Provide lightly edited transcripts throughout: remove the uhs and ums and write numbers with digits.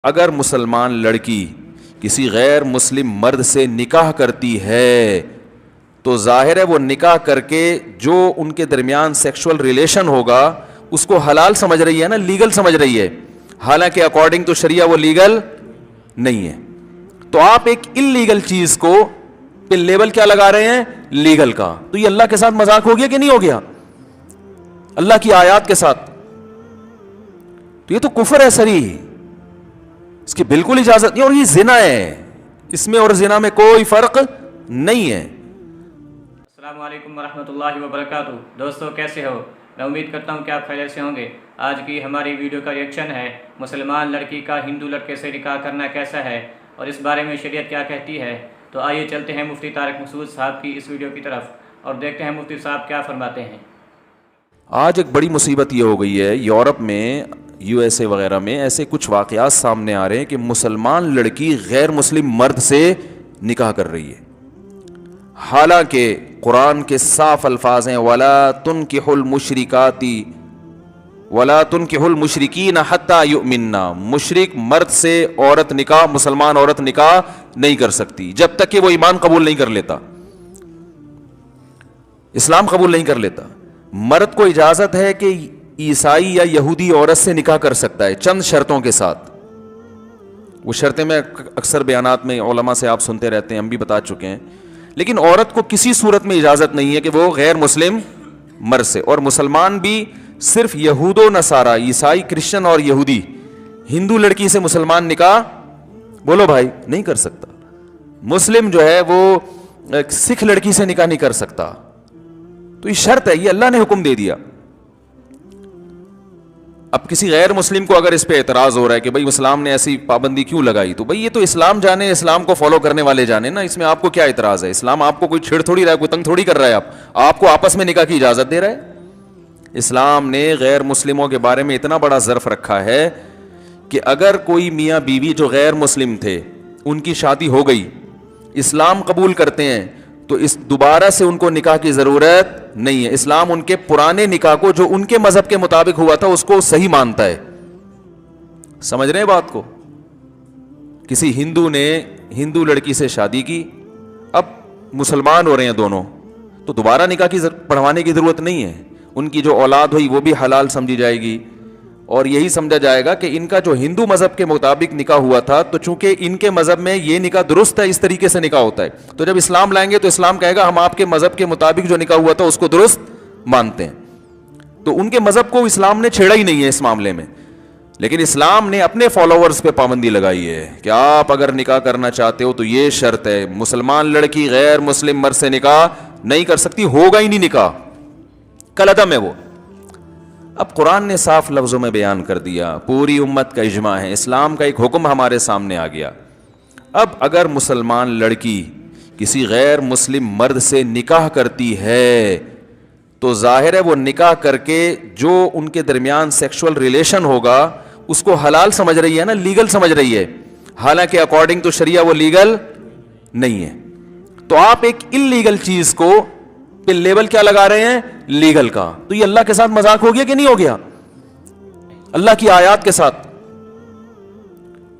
اگر مسلمان لڑکی کسی غیر مسلم مرد سے نکاح کرتی ہے تو ظاہر ہے وہ نکاح کر کے جو ان کے درمیان سیکشول ریلیشن ہوگا اس کو حلال سمجھ رہی ہے نا، لیگل سمجھ رہی ہے، حالانکہ اکارڈنگ ٹو شریعہ وہ لیگل نہیں ہے. تو آپ ایک انلیگل چیز کو پہ لیبل کیا لگا رہے ہیں؟ لیگل کا. تو یہ اللہ کے ساتھ مذاق ہو گیا کہ نہیں ہو گیا؟ اللہ کی آیات کے ساتھ. تو یہ تو کفر ہے صریح، اس کی بالکل اجازت نہیں، اور یہ زنا ہے، اس میں اور زنا میں کوئی فرق نہیں ہے. السلام علیکم ورحمۃ اللہ وبرکاتہ. دوستو کیسے ہو؟ میں امید کرتا ہوں کہ آپ خیریت سے ہوں گے. آج کی ہماری ویڈیو کا ریئیکشن ہے مسلمان لڑکی کا ہندو لڑکے سے نکاح کرنا کیسا ہے اور اس بارے میں شریعت کیا کہتی ہے. تو آئیے چلتے ہیں مفتی طارق مسعود صاحب کی اس ویڈیو کی طرف اور دیکھتے ہیں مفتی صاحب کیا فرماتے ہیں. آج ایک بڑی مصیبت یہ ہو گئی ہے، یورپ میں، یو ایس اے وغیرہ میں ایسے کچھ واقعات سامنے آ رہے ہیں کہ مسلمان لڑکی غیر مسلم مرد سے نکاح کر رہی ہے، حالانکہ قرآن کے صاف الفاظ ہیں وَلَا تُنْكِحُ الْمُشْرِكَاتِ وَلَا تُنْكِحُ الْمُشْرِكِينَ حَتَّى يُؤْمِنَّ. مشرک مرد سے عورت نکاح، مسلمان عورت نکاح نہیں کر سکتی جب تک کہ وہ ایمان قبول نہیں کر لیتا، اسلام قبول نہیں کر لیتا. مرد کو اجازت ہے کہ عیسائی یا یہودی عورت سے نکاح کر سکتا ہے چند شرطوں کے ساتھ. وہ شرطیں میں اکثر بیانات میں علماء سے آپ سنتے رہتے ہیں، ہم بھی بتا چکے ہیں. لیکن عورت کو کسی صورت میں اجازت نہیں ہے کہ وہ غیر مسلم مرد سے، اور مسلمان بھی صرف یہود و نصارہ، عیسائی، کرسچن اور یہودی، ہندو لڑکی سے مسلمان نکاح بولو بھائی نہیں کر سکتا. مسلم جو ہے وہ سکھ لڑکی سے نکاح نہیں کر سکتا. تو یہ شرط ہے، یہ اللہ نے حکم دے دیا. اب کسی غیر مسلم کو اگر اس پہ اعتراض ہو رہا ہے کہ بھائی اسلام نے ایسی پابندی کیوں لگائی، تو بھائی یہ تو اسلام جانے، اسلام کو فالو کرنے والے جانے نا، اس میں آپ کو کیا اعتراض ہے؟ اسلام آپ کو کوئی چھیڑ تھوڑی رہا ہے، کوئی تنگ تھوڑی کر رہا ہے. آپ کو آپس میں نکاح کی اجازت دے رہا ہے. اسلام نے غیر مسلموں کے بارے میں اتنا بڑا ظرف رکھا ہے کہ اگر کوئی میاں بیوی جو غیر مسلم تھے ان کی شادی ہو گئی، اسلام قبول کرتے ہیں، تو اس دوبارہ سے ان کو نکاح کی ضرورت نہیں ہے. اسلام ان کے پرانے نکاح کو جو ان کے مذہب کے مطابق ہوا تھا اس کو صحیح مانتا ہے. سمجھ رہے ہیں بات کو؟ کسی ہندو نے ہندو لڑکی سے شادی کی، اب مسلمان ہو رہے ہیں دونوں، تو دوبارہ نکاح کی پڑھوانے کی ضرورت نہیں ہے. ان کی جو اولاد ہوئی وہ بھی حلال سمجھی جائے گی، اور یہی سمجھا جائے گا کہ ان کا جو ہندو مذہب کے مطابق نکاح ہوا تھا، تو چونکہ ان کے مذہب میں یہ نکاح درست ہے، اس طریقے سے نکاح ہوتا ہے. تو جب اسلام لائیں گے تو اسلام کہے گا ہم آپ کے مذہب کے مطابق جو نکاح ہوا تھا اس کو درست مانتے ہیں. تو ان کے مذہب کو اسلام نے چھیڑا ہی نہیں ہے اس معاملے میں. لیکن اسلام نے اپنے فالوورز پہ پابندی لگائی ہے کہ آپ اگر نکاح کرنا چاہتے ہو تو یہ شرط ہے، مسلمان لڑکی غیر مسلم مرد سے نکاح نہیں کر سکتی، ہوگا ہی نہیں نکاح، کل عدم ہے وہ. اب قرآن نے صاف لفظوں میں بیان کر دیا، پوری امت کا اجماع ہے، اسلام کا ایک حکم ہمارے سامنے آ گیا. اب اگر مسلمان لڑکی کسی غیر مسلم مرد سے نکاح کرتی ہے تو ظاہر ہے وہ نکاح کر کے جو ان کے درمیان سیکشول ریلیشن ہوگا اس کو حلال سمجھ رہی ہے نا، لیگل سمجھ رہی ہے، حالانکہ اکارڈنگ ٹو شریعہ وہ لیگل نہیں ہے. تو آپ ایک انلیگل چیز کو پہ لیبل کیا لگا رہے ہیں؟ لیگل کا. تو یہ اللہ کے ساتھ مذاق ہو گیا کہ نہیں ہو گیا؟ اللہ کی آیات کے ساتھ.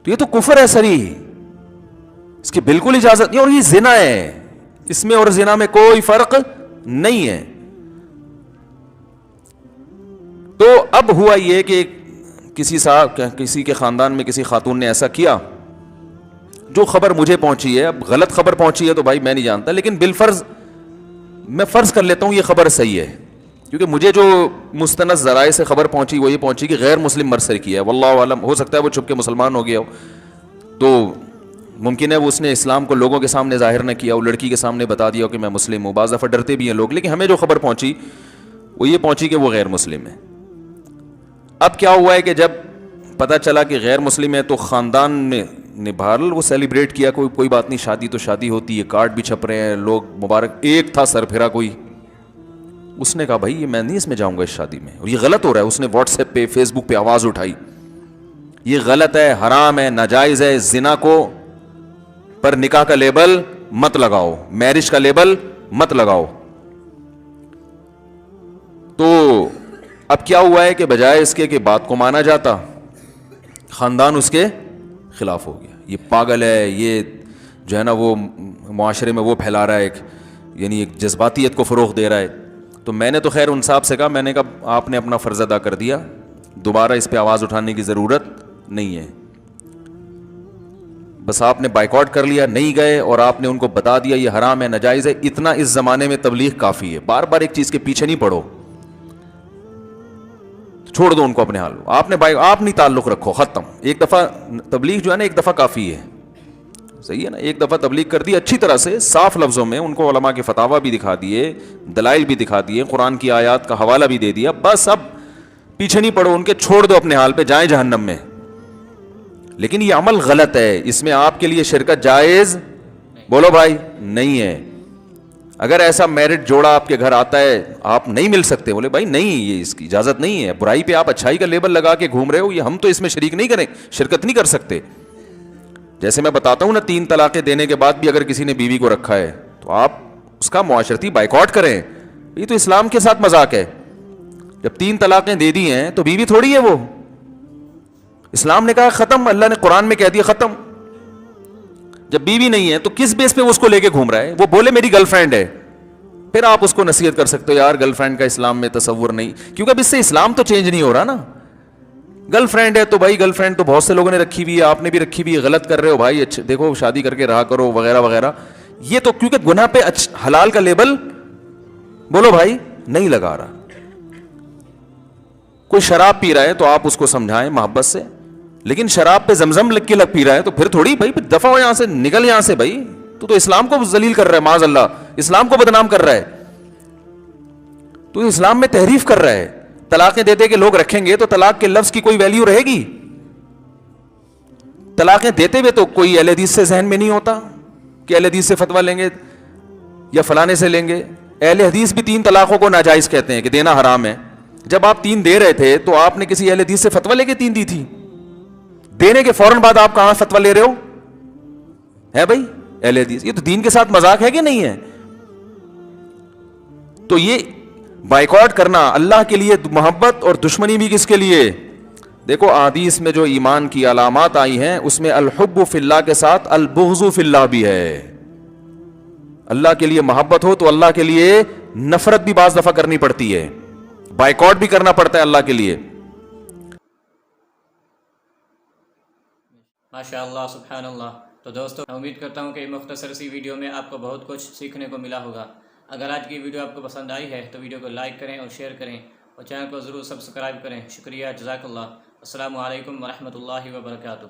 تو یہ تو کفر ہے صریح، اس کی بالکل اجازت نہیں، اور یہ زنا ہے، اس میں اور زنا میں کوئی فرق نہیں ہے. تو اب ہوا یہ کہ کسی کے خاندان میں کسی خاتون نے ایسا کیا، جو خبر مجھے پہنچی ہے، اب غلط خبر پہنچی ہے تو بھائی میں نہیں جانتا، لیکن بالفرض میں فرض کر لیتا ہوں یہ خبر صحیح ہے، کیونکہ مجھے جو مستند ذرائع سے خبر پہنچی وہ یہ پہنچی کہ غیر مسلم مرد سے کیا ہے. واللہ عالم، ہو سکتا ہے وہ چھپ کے مسلمان ہو گیا ہو، تو ممکن ہے وہ اس نے اسلام کو لوگوں کے سامنے ظاہر نہ کیا، وہ لڑکی کے سامنے بتا دیا کہ میں مسلم ہوں. بعض دفعہ ڈرتے بھی ہیں لوگ، لیکن ہمیں جو خبر پہنچی وہ یہ پہنچی کہ وہ غیر مسلم ہے. اب کیا ہوا ہے کہ جب پتہ چلا کہ غیر مسلم ہے تو خاندان نے بہرحال وہ سیلیبریٹ کیا، کوئی بات نہیں، شادی تو شادی ہوتی ہے، کارڈ بھی چھپ رہے ہیں، لوگ مبارک. ایک تھا سر پھرا کوئی، اس نے کہا بھائی میں نہیں اس میں جاؤں گا اس شادی میں، اور یہ غلط ہو رہا ہے. اس نے واٹس ایپ پہ، فیس بک پہ آواز اٹھائی، یہ غلط ہے، حرام ہے، ناجائز ہے، زنا کو پر نکاح کا لیبل مت لگاؤ، میرج کا لیبل مت لگاؤ. تو اب کیا ہوا ہے کہ بجائے اس کے کہ بات کو مانا جاتا، خاندان اس کے خلاف ہو گیا. یہ پاگل ہے, یہ جو ہے نا وہ معاشرے میں وہ پھیلا رہا ہے ایک, یعنی ایک جذباتیت کو فروغ دے رہا ہے. تو میں نے تو خیر ان صاحب سے کہا, میں نے کہا آپ نے اپنا فرض ادا کر دیا, دوبارہ اس پہ آواز اٹھانے کی ضرورت نہیں ہے. بس آپ نے بائیکاٹ کر لیا, نہیں گئے, اور آپ نے ان کو بتا دیا یہ حرام ہے, ناجائز ہے. اتنا اس زمانے میں تبلیغ کافی ہے. بار بار ایک چیز کے پیچھے نہیں پڑو, چھوڑ دو ان کو اپنے حال. آپ نہیں تعلق رکھو, ختم. ایک دفعہ تبلیغ جو ہے نا ایک دفعہ کافی ہے, صحیح ہے نا. ایک دفعہ تبلیغ کر دی اچھی طرح سے, صاف لفظوں میں, ان کو علماء کے فتاوی بھی دکھا دیے, دلائل بھی دکھا دیے, قرآن کی آیات کا حوالہ بھی دے دیا. بس اب پیچھے نہیں پڑو ان کے, چھوڑ دو اپنے حال پہ, جائیں جہنم میں. لیکن یہ عمل غلط ہے, اس میں آپ کے لیے شرکت جائز بولو بھائی نہیں ہے. اگر ایسا میرٹ جوڑا آپ کے گھر آتا ہے, آپ نہیں مل سکتے, بولے بھائی نہیں, یہ اس کی اجازت نہیں ہے. برائی پہ آپ اچھائی کا لیبل لگا کے گھوم رہے ہو, یہ ہم تو اس میں شریک نہیں کریں, شرکت نہیں کر سکتے. جیسے میں بتاتا ہوں نا, 3 طلاقیں دینے کے بعد بھی اگر کسی نے بیوی کو رکھا ہے تو آپ اس کا معاشرتی بائیکاٹ کریں. یہ تو اسلام کے ساتھ مذاق ہے. جب 3 طلاقیں دے دی ہیں تو بیوی تھوڑی ہے وہ. اسلام نے کہا ختم, اللہ نے قرآن میں کہہ دیا ختم. جب بیوی نہیں ہے تو کس بیس پہ اس کو لے کے گھوم رہا ہے؟ وہ بولے میری گرل فرینڈ ہے, پھر آپ اس کو نصیحت کر سکتے ہو یار گرل فرینڈ کا اسلام میں تصور نہیں, کیونکہ اب اس سے اسلام تو چینج نہیں ہو رہا نا. گرل فرینڈ ہے تو بھائی گرل فرینڈ تو بہت سے لوگوں نے رکھی ہوئی ہے, آپ نے بھی رکھی ہوئی ہے, غلط کر رہے ہو بھائی, اچھا دیکھو شادی کر کے رہا کرو وغیرہ وغیرہ. یہ تو کیونکہ گناہ پہ حلال کا لیبل بولو بھائی نہیں لگا رہا. کوئی شراب پی رہا ہے تو آپ اس کو سمجھائیں محبت سے, لیکن شراب پہ زمزم لگ کے پی رہا ہے تو پھر تھوڑی بھائی دفعہ ہو یہاں سے, نکل یہاں سے بھائی. تو اسلام کو ذلیل کر رہا ہے, معاذ اللہ اسلام کو بدنام کر رہا ہے, تو اسلام میں تحریف کر رہا ہے. طلاقیں دے دے کے لوگ رکھیں گے تو طلاق کے لفظ کی کوئی ویلیو رہے گی؟ طلاقیں دیتے ہوئے تو کوئی اہل حدیث سے ذہن میں نہیں ہوتا کہ اہل حدیث سے فتویٰ لیں گے یا فلانے سے لیں گے. اہل حدیث بھی 3 طلاقوں کو ناجائز کہتے ہیں کہ دینا حرام ہے. جب آپ 3 دے رہے تھے تو آپ نے کسی اہل حدیث سے فتویٰ لے کے 3 دی تھی؟ دینے کے فوراً بعد آپ کہاں فتویٰ لے رہے ہو؟ ہے بھائی اہل حدیث, یہ تو دین کے ساتھ مذاق ہے کہ نہیں ہے؟ تو یہ بائیکاٹ کرنا اللہ کے لیے محبت اور دشمنی بھی کس کے لیے؟ دیکھو احادیث میں جو ایمان کی علامات آئی ہیں اس میں الحب فی اللہ کے ساتھ البغض فی اللہ بھی ہے. اللہ کے لیے محبت ہو تو اللہ کے لیے نفرت بھی بعض دفعہ کرنی پڑتی ہے, بائیکاٹ بھی کرنا پڑتا ہے اللہ کے لیے. ماشاء اللہ سبحان اللہ. تو دوستو میں امید کرتا ہوں کہ مختصر سی ویڈیو میں آپ کو بہت کچھ سیکھنے کو ملا ہوگا. اگر آج کی ویڈیو آپ کو پسند آئی ہے تو ویڈیو کو لائک کریں اور شیئر کریں, اور چینل کو ضرور سبسکرائب کریں. شکریہ, جزاک اللہ. السلام علیکم ورحمۃ اللہ وبرکاتہ.